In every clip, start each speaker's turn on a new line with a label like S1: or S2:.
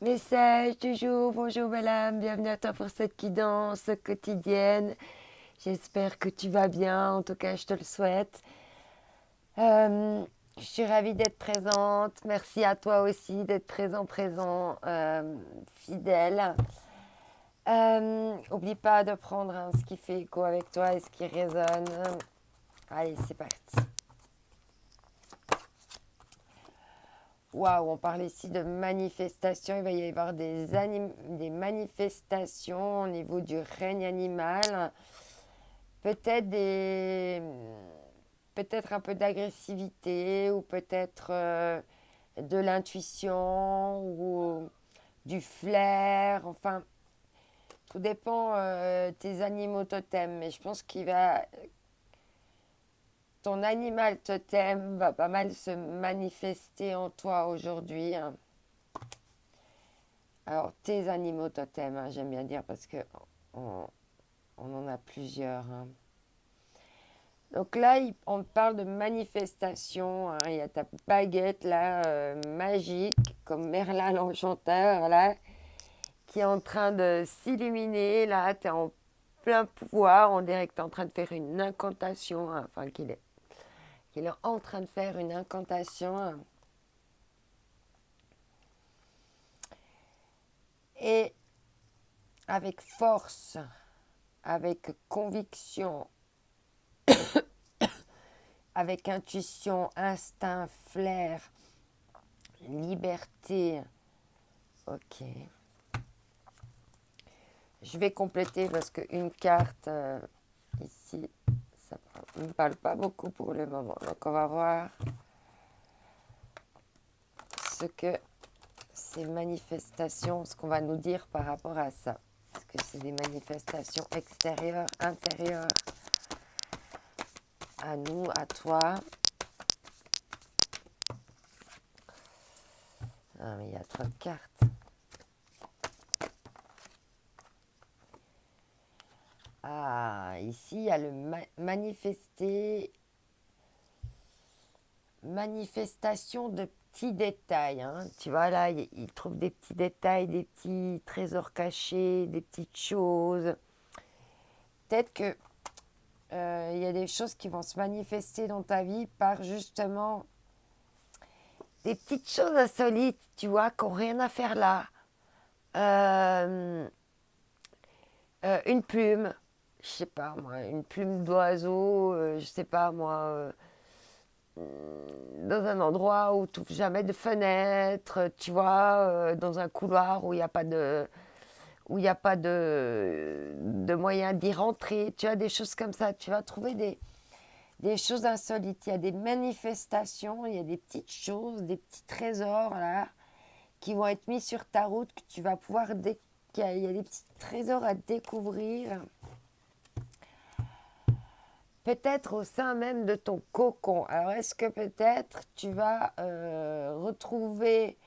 S1: Message du jour, bonjour belle âme, bienvenue à toi pour cette guidance quotidienne. J'espère que tu vas bien, en tout cas je te le souhaite. Je suis ravie d'être présente, merci à toi aussi d'être présent, fidèle. Oublie pas de prendre ce qui fait écho avec toi et ce qui résonne. Allez, c'est parti. Waouh, on parle ici de manifestations. Il va y avoir des manifestations au niveau du règne animal. Peut-être peut-être un peu d'agressivité ou peut-être de l'intuition ou du flair. Enfin, tout dépend tes animaux totems. Mais je pense qu'il va ton animal totem va pas mal se manifester en toi aujourd'hui, hein. Alors, tes animaux totems, hein, j'aime bien dire parce que on, on en a plusieurs, hein. Donc là, on parle de manifestation, hein. Il y a ta baguette là, magique, comme Merlin l'Enchanteur, là, qui est en train de s'illuminer. Là, tu es en plein pouvoir. On dirait que tu es en train de faire une incantation, hein. Enfin, qu'il est en train de faire une incantation, hein. Et avec force, avec conviction, avec intuition, instinct, flair, liberté. Ok. Je vais compléter parce qu'une carte ici, ça ne me parle pas beaucoup pour le moment. Donc on va voir ce que ces manifestations, ce qu'on va nous dire par rapport à ça. Est-ce que c'est des manifestations extérieures, intérieures, à nous, à toi? Ah, mais il y a trop de cartes. Ah, ici, il y a le manifester, manifestation de petits détails, hein. Tu vois, là, il trouve des petits détails, des petits trésors cachés, des petites choses. Peut-être que il y a des choses qui vont se manifester dans ta vie par justement des petites choses insolites, tu vois, qui n'ont rien à faire là. Euh, une plume, je sais pas moi, une plume d'oiseau, je sais pas moi, dans un endroit où tu n'ouvres jamais de fenêtre, tu vois, dans un couloir où il n'y a pas de, où il n'y a pas de moyen d'y rentrer, tu vois, des choses comme ça. Tu vas trouver des choses insolites. Il y a des manifestations, il y a des petites choses, des petits trésors là, qui vont être mis sur ta route, que tu vas pouvoir il y a des petits trésors à découvrir. Peut-être au sein même de ton cocon. Alors, est-ce que peut-être tu vas retrouver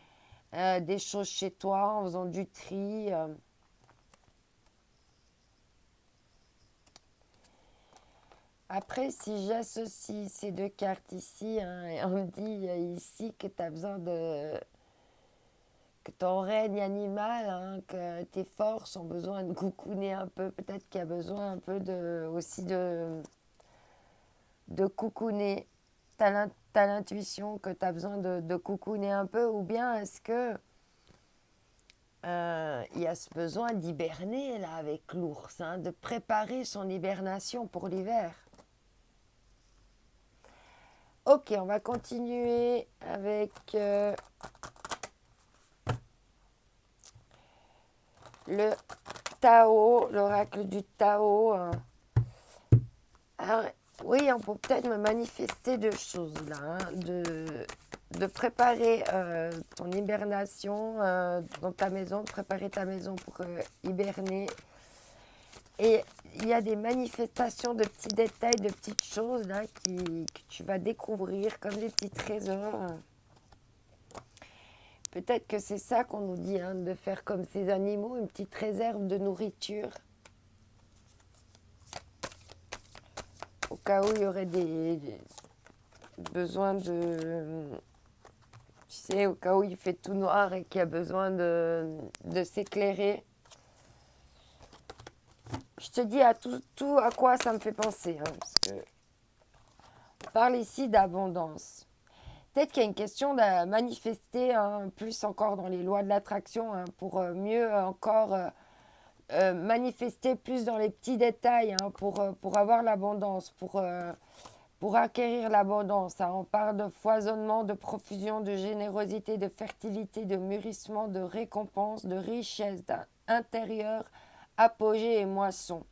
S1: des choses chez toi en faisant du tri. Après, si j'associe ces deux cartes ici, hein, et on me dit ici que tu as besoin de... que ton règne animal, hein, que tes forces ont besoin de coucouner un peu, peut-être qu'il y a besoin un peu aussi de coucouner. Tu as l'intuition que tu as besoin de coucouner un peu, ou bien est-ce que il y a ce besoin d'hiberner là avec l'ours, hein, de préparer son hibernation pour l'hiver. Ok, on va continuer avec le Tao, l'oracle du Tao, hein. Alors, oui, on peut peut-être me manifester deux choses là, hein, de préparer ton hibernation dans ta maison, de préparer ta maison pour hiberner. Et il y a des manifestations de petits détails, de petites choses là que tu vas découvrir comme des petits trésors. Peut-être que c'est ça qu'on nous dit, hein, de faire comme ces animaux, une petite réserve de nourriture au cas où il y aurait des besoins de Tu sais, au cas où il fait tout noir et qu'il y a besoin de s'éclairer. Je te dis à tout à quoi ça me fait penser, hein, parce que on parle ici d'abondance. Peut-être qu'il y a une question de manifester plus encore dans les lois de l'attraction pour mieux encore manifester plus dans les petits détails pour avoir l'abondance, pour acquérir l'abondance. On parle de foisonnement, de profusion, de générosité, de fertilité, de mûrissement, de récompense, de richesse intérieure, apogée et moisson.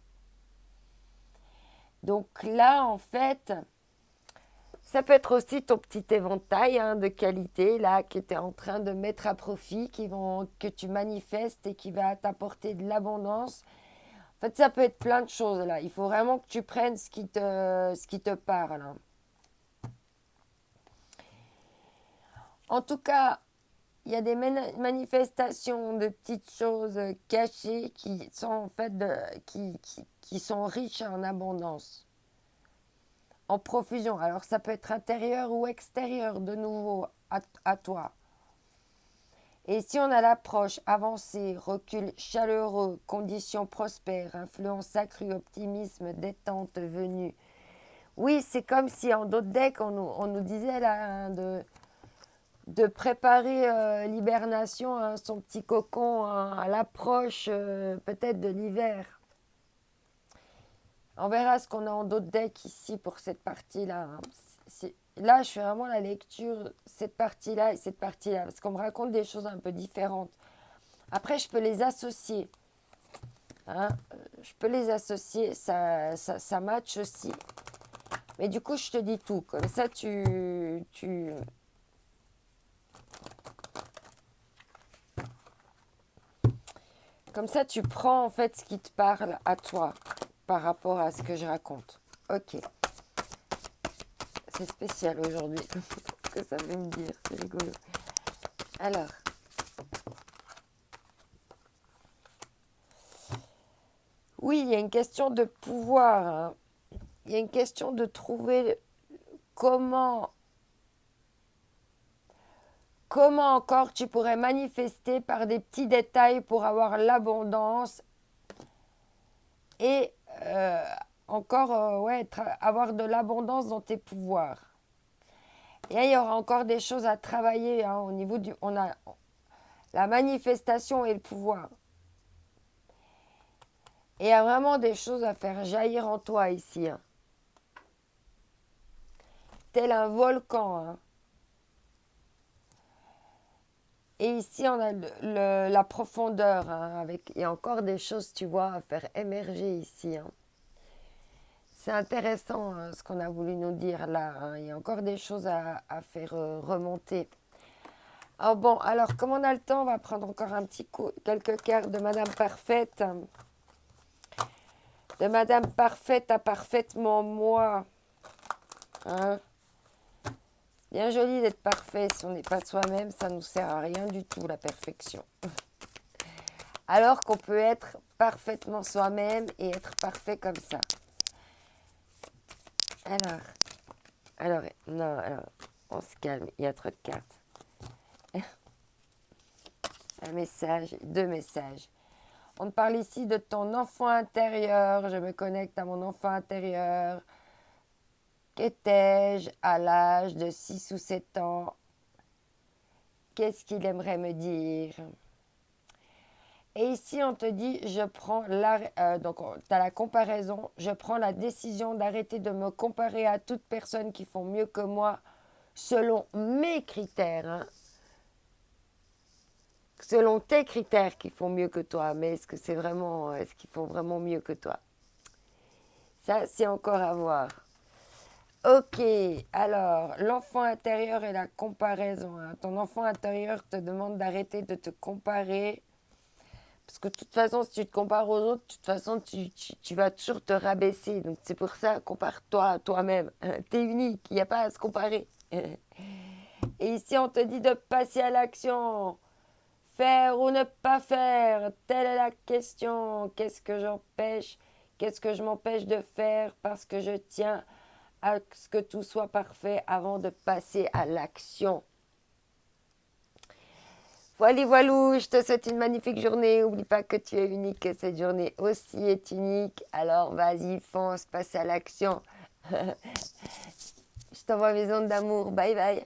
S1: Donc là, en fait, ça peut être aussi ton petit éventail de qualité là que tu es en train de mettre à profit, que tu manifestes et qui va t'apporter de l'abondance. En fait, ça peut être plein de choses là. Il faut vraiment que tu prennes ce qui te parle, hein. En tout cas, il y a des manifestations de petites choses cachées qui sont en fait qui sont riches en abondance, en profusion. Alors ça peut être intérieur ou extérieur de nouveau à toi. Et si on a l'approche avancée, recul chaleureux, conditions prospères, influence accrue, optimisme, détente venue. Oui, c'est comme si en d'autres decks, on nous disait là de préparer l'hibernation, son petit cocon à l'approche peut-être de l'hiver. On verra ce qu'on a en d'autres decks ici pour cette partie-là, hein. Là, je fais vraiment la lecture, cette partie-là et cette partie-là, parce qu'on me raconte des choses un peu différentes. Après, je peux les associer, hein. Je peux les associer, ça match aussi. Mais du coup, je te dis tout. Comme ça, comme ça, tu prends en fait ce qui te parle à toi par rapport à ce que je raconte. Ok. C'est spécial aujourd'hui. Ce que ça veut me dire. C'est rigolo. Alors. Oui, il y a une question de pouvoir, hein. Il y a une question de trouver comment encore tu pourrais manifester par des petits détails pour avoir l'abondance et encore avoir de l'abondance dans tes pouvoirs. Et là, il y aura encore des choses à travailler, hein, au niveau du... On a la manifestation et le pouvoir. Et il y a vraiment des choses à faire jaillir en toi ici, hein. Tel un volcan, hein. Et ici, on a la profondeur, hein, il y a encore des choses, tu vois, à faire émerger ici, hein. C'est intéressant, hein, ce qu'on a voulu nous dire là, hein. Il y a encore des choses à faire remonter. Oh bon, alors, comme on a le temps, on va prendre encore un petit coup, quelques cartes de Madame Parfaite. De Madame Parfaite à parfaitement moi, hein. Bien joli d'être parfait. Si on n'est pas soi-même, ça ne nous sert à rien du tout, la perfection. Alors qu'on peut être parfaitement soi-même et être parfait comme ça. Alors, non, alors, on se calme, il y a trop de cartes. Un message, deux messages. On te parle ici de ton enfant intérieur. Je me connecte à mon enfant intérieur. Qu'étais-je à l'âge de 6 ou 7 ans? Qu'est-ce qu'il aimerait me dire? Et ici, on te dit, donc tu as la comparaison. Je prends la décision d'arrêter de me comparer à toute personne qui font mieux que moi selon mes critères, hein. Selon tes critères qui font mieux que toi. Mais est-ce qu'ils font vraiment mieux que toi? Ça, c'est encore à voir. Ok, alors, l'enfant intérieur et la comparaison, hein. Ton enfant intérieur te demande d'arrêter de te comparer. Parce que de toute façon, si tu te compares aux autres, de toute façon, tu vas toujours te rabaisser. Donc c'est pour ça, compare-toi à toi-même. T'es unique, il n'y a pas à se comparer. Et ici, on te dit de passer à l'action. Faire ou ne pas faire, telle est la question. Qu'est-ce que je m'empêche de faire parce que je tiens à ce que tout soit parfait avant de passer à l'action. Voilà, voilou, je te souhaite une magnifique journée. N'oublie pas que tu es unique, que cette journée aussi est unique. Alors vas-y, fonce, passe à l'action. Je t'envoie mes ondes d'amour. Bye bye.